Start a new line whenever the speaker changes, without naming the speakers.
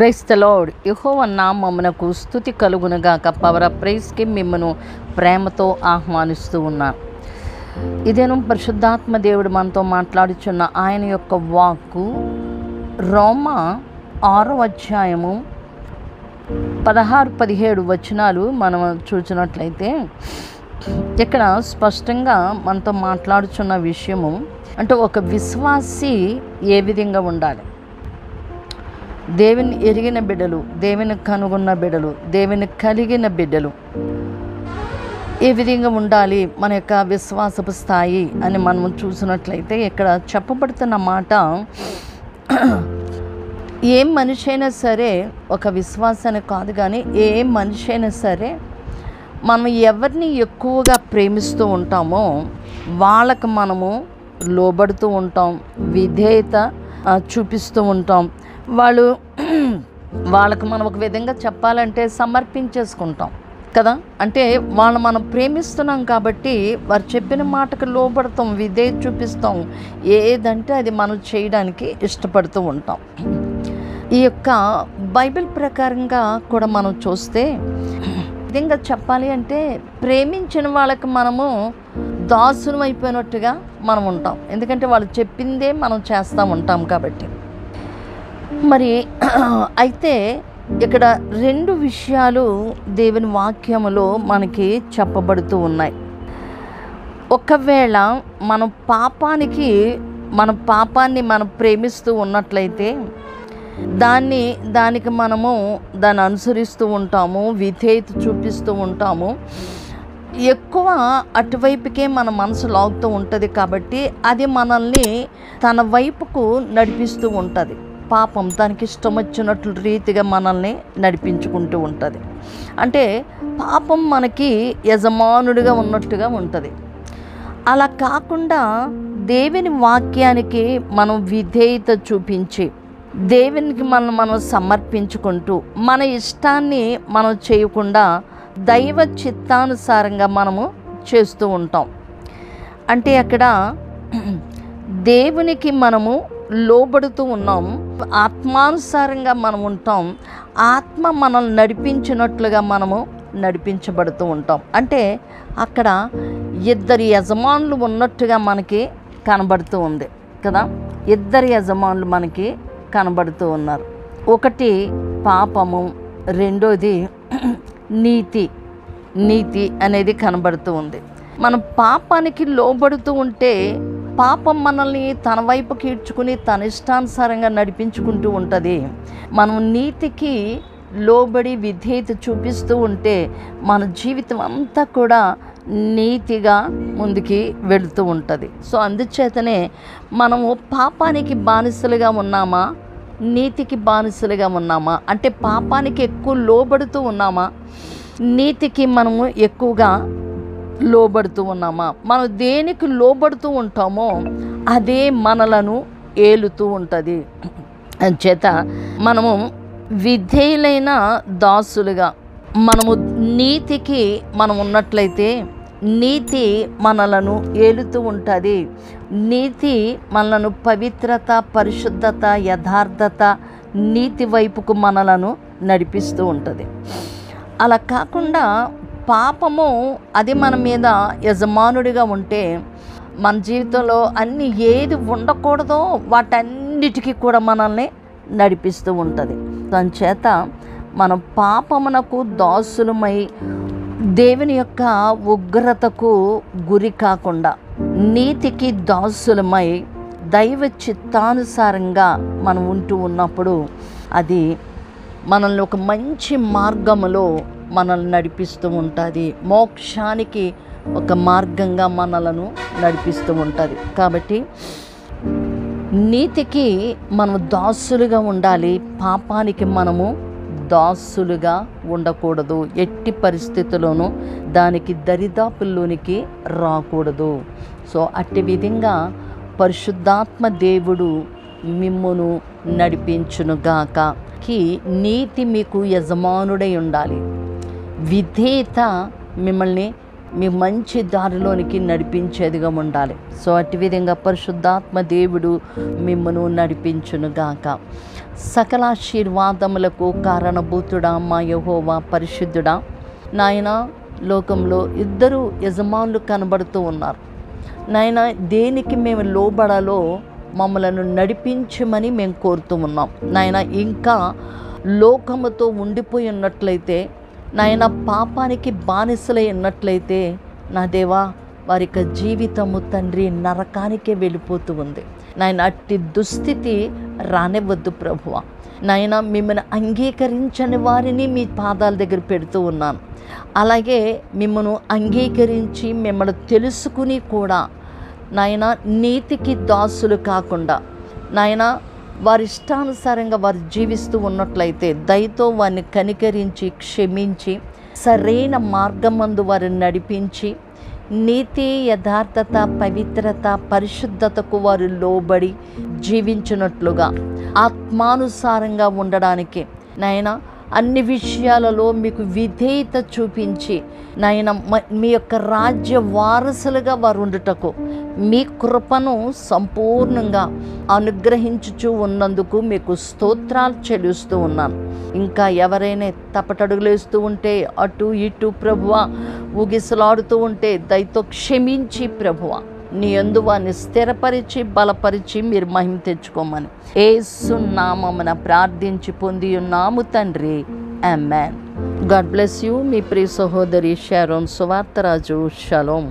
Praise the lord. యెహోవా నామమునకు స్తుతి కలుగునుగాక. పవర్ ఆఫ్ ప్రైజ్కి మిమ్మను ప్రేమతో ఆహ్వానిస్తూ ఉన్నాను. ఇదేను పరిశుద్ధాత్మ దేవుడు మనతో మాట్లాడుచున్న ఆయన యొక్క వాక్కు రోమా 6వ అధ్యాయము 16-17 వచనాలు మనం చూసినట్లయితే ఇక్కడ స్పష్టంగా మనతో మాట్లాడుచున్న విషయము అంటే ఒక విశ్వాసి ఏ విధంగా ఉండాలి, దేవుని ఎరిగిన బిడ్డలు, దేవుని కనుగొన్న బిడ్డలు, దేవుని కలిగిన బిడ్డలు ఏ విధంగా ఉండాలి, మన యొక్క విశ్వాసపు స్థాయి అని మనం చూసినట్లయితే ఇక్కడ చెప్పబడుతున్న మాట, ఏ మనిషి అయినా సరే ఒక విశ్వాసాన్ని కాదు కానీ ఏ మనిషి అయినా సరే మనం ఎవరిని ఎక్కువగా ప్రేమిస్తూ ఉంటామో వాళ్ళకు మనము లోబడుతూ ఉంటాం, విధేయత చూపిస్తూ ఉంటాం. వాళ్ళకు మనం ఒక విధంగా చెప్పాలంటే సమర్పించేసుకుంటాం కదా. అంటే వాళ్ళు మనం ప్రేమిస్తున్నాం కాబట్టి వారు చెప్పిన మాటకు లోబడతాం, విధేయత చూపిస్తాం, ఏదంటే అది మనం చేయడానికి ఇష్టపడుతూ ఉంటాం. ఈ యొక్క బైబిల్ ప్రకారంగా కూడా మనం చూస్తే విధంగా చెప్పాలి అంటే ప్రేమించిన వాళ్ళకి మనము దాసులం అయిపోయినట్టుగా మనం ఉంటాం. ఎందుకంటే వాళ్ళు చెప్పిందే మనం చేస్తూ ఉంటాం కాబట్టి. మరి అయితే ఇక్కడ 2 విషయాలు దేవుని వాక్యములో మనకి చెప్పబడుతూ ఉన్నాయి. ఒకవేళ మన పాపాన్ని మనం ప్రేమిస్తూ ఉన్నట్లయితే దానికి మనము దాన్ని అనుసరిస్తూ ఉంటాము, విధేయత చూపిస్తూ ఉంటాము. ఎక్కువ అటువైపుకే మన మనసు లాగుతూ ఉంటుంది కాబట్టి అది మనల్ని తన వైపుకు నడిపిస్తూ ఉంటుంది. పాపం దానికి ఇష్టం వచ్చినట్లు రీతిగా మనల్ని నడిపించుకుంటూ ఉంటుంది. అంటే పాపం మనకి యజమానుడిగా ఉన్నట్టుగా ఉంటుంది. అలా కాకుండా దేవుని వాక్యానికి మనం విధేయత చూపించి దేవునికి మనం సమర్పించుకుంటూ మన ఇష్టాన్ని మనం చేయకుండా దైవ చిత్తానుసారంగా మనము చేస్తూ ఉంటాం. అంటే అక్కడ దేవునికి మనము లోబడుతూ ఉన్నాం, ఆత్మానుసారంగా మనం ఉంటాం, ఆత్మ మనల్ని నడిపించినట్లుగా మనము నడిపించబడుతూ ఉంటాం. అంటే అక్కడ 2 యజమానులు ఉన్నట్టుగా మనకి కనబడుతూ ఉంది కదా. 2 యజమానులు మనకి కనబడుతూ ఉన్నారు. ఒకటి పాపము, రెండోది నీతి అనేది కనబడుతూ ఉంది. మనం పాపానికి లోబడుతూ ఉంటే పాపం మనల్ని తన వైపుకి ఈడ్చుకుని తన ఇష్టానుసారంగా నడిపించుకుంటూ ఉంటుంది. మనం నీతికి లోబడి విధేయత చూపిస్తూ ఉంటే మన జీవితం అంతా కూడా నీతిగా ముందుకి వెళుతూ ఉంటుంది. సో అందుచేతనే మనము పాపానికి బానిసలుగా ఉన్నామా, నీతికి బానిసలుగా ఉన్నామా, అంటే పాపానికి ఎక్కువ లోబడుతూ ఉన్నామా, నీతికి మనము ఎక్కువగా లోబడుతూ ఉన్నామా? మనం దేనికి లోబడుతూ ఉంటామో అదే మనలను ఏలుతూ ఉంటుంది. చేత మనము విధేయులైన దాసులుగా మనము నీతికి మనం ఉన్నట్లయితే నీతి మనలను ఏలుతూ ఉంటుంది. నీతి మనలను పవిత్రత, పరిశుద్ధత, యథార్థత, నీతి వైపుకు మనలను నడిపిస్తూ ఉంటుంది. అలా కాకుండా పాపము అది మన మీద యజమానుడిగా ఉంటే మన జీవితంలో అన్ని ఏది ఉండకూడదో వాటన్నిటికీ కూడా మనల్ని నడిపిస్తూ ఉంటుంది. దానిచేత మనం పాపమునకు దాసులమై దేవుని యొక్క ఉగ్రతకు గురి కాకుండా నీతికి దాసులమై దైవ చిత్తానుసారంగా మనం ఉంటూ ఉన్నప్పుడు అది మనల్ని ఒక మంచి మార్గములో మనల్ని నడిపిస్తూ ఉంటుంది. మోక్షానికి ఒక మార్గంగా మనలను నడిపిస్తూ ఉంటుంది. కాబట్టి నీతికి మనం దాసులుగా ఉండాలి, పాపానికి మనము దాసులుగా ఉండకూడదు. ఎట్టి పరిస్థితుల్లోనూ దానికి దరిదాపుల్లోనికి రాకూడదు. సో అట్టి విధంగా పరిశుద్ధాత్మ దేవుడు మిమ్మును నడిపించునుగాక. నీతి మీకు యజమానుడై ఉండాలి, విధేయత మిమ్మల్ని మీ మంచి దారిలోనికి నడిపించేదిగా ఉండాలి. సో అట్టి విధంగా పరిశుద్ధాత్మ దేవుడు మిమ్మను నడిపించునుగాక. సకల ఆశీర్వాదములకు కారణభూతుడా మా యెహోవా పరిశుద్ధుడా. నాయన, లోకంలో ఇద్దరు యజమానులు కనబడుతూ ఉన్నారు. నాయన, దేనికి మేము లోబడాలో మమ్మలను నడిపించమని మేము కోరుతూ ఉన్నాం. నాయన, ఇంకా లోకముతో ఉండిపోయి ఉన్నట్లయితే, నాయన పాపానికి బానిసలై ఉన్నట్లయితే, నా దేవా వారి యొక్క జీవితము తండ్రి నరకానికే వెళ్ళిపోతూ ఉంది. నాయన, అట్టి దుస్థితి రానివ్వద్దు ప్రభువా. నాయన, మిమ్మల్ని అంగీకరించని వారిని మీ పాదాల దగ్గర పెడుతూ ఉన్నాను. అలాగే మిమ్మల్ని అంగీకరించి మిమ్మల్ని తెలుసుకుని కూడా నాయన నీతికి దాసులు కాకుండా, నాయన వారి ఇష్టానుసారంగా వారు జీవిస్తూ ఉన్నట్లయితే దయతో వారిని కనికరించి క్షమించి సరైన మార్గమందు వారిని నడిపించి నీతి, యథార్థత, పవిత్రత, పరిశుద్ధతకు వారు లోబడి జీవించినట్లుగా ఆత్మానుసారంగా ఉండడానికి నాయన అన్ని విషయాలలో మీకు విధేయత చూపించి నాయన మీ యొక్క రాజ్య వారసులుగా వారు ఉండుటకు మీ కృపను సంపూర్ణంగా అనుగ్రహించుచూ ఉన్నందుకు మీకు స్తోత్రాలు చెల్లిస్తూ ఉన్నాను. ఇంకా ఎవరైనా తప్పటడుగులేస్తూ ఉంటే, అటు ఇటు ప్రభువా ఊగిసలాడుతూ ఉంటే దయతో క్షమించి ప్రభువా నీ యందు వారిని స్థిరపరిచి బలపరిచి మీరు మహిమ తెచ్చుకోమని యేసు నామమున ప్రార్థించి పొంది ఉన్నాము తండ్రి. ఆమేన్. God bless you. మీ ప్రియ సహోదరి షారోన్ సువార్తరాజు. షలోమ్.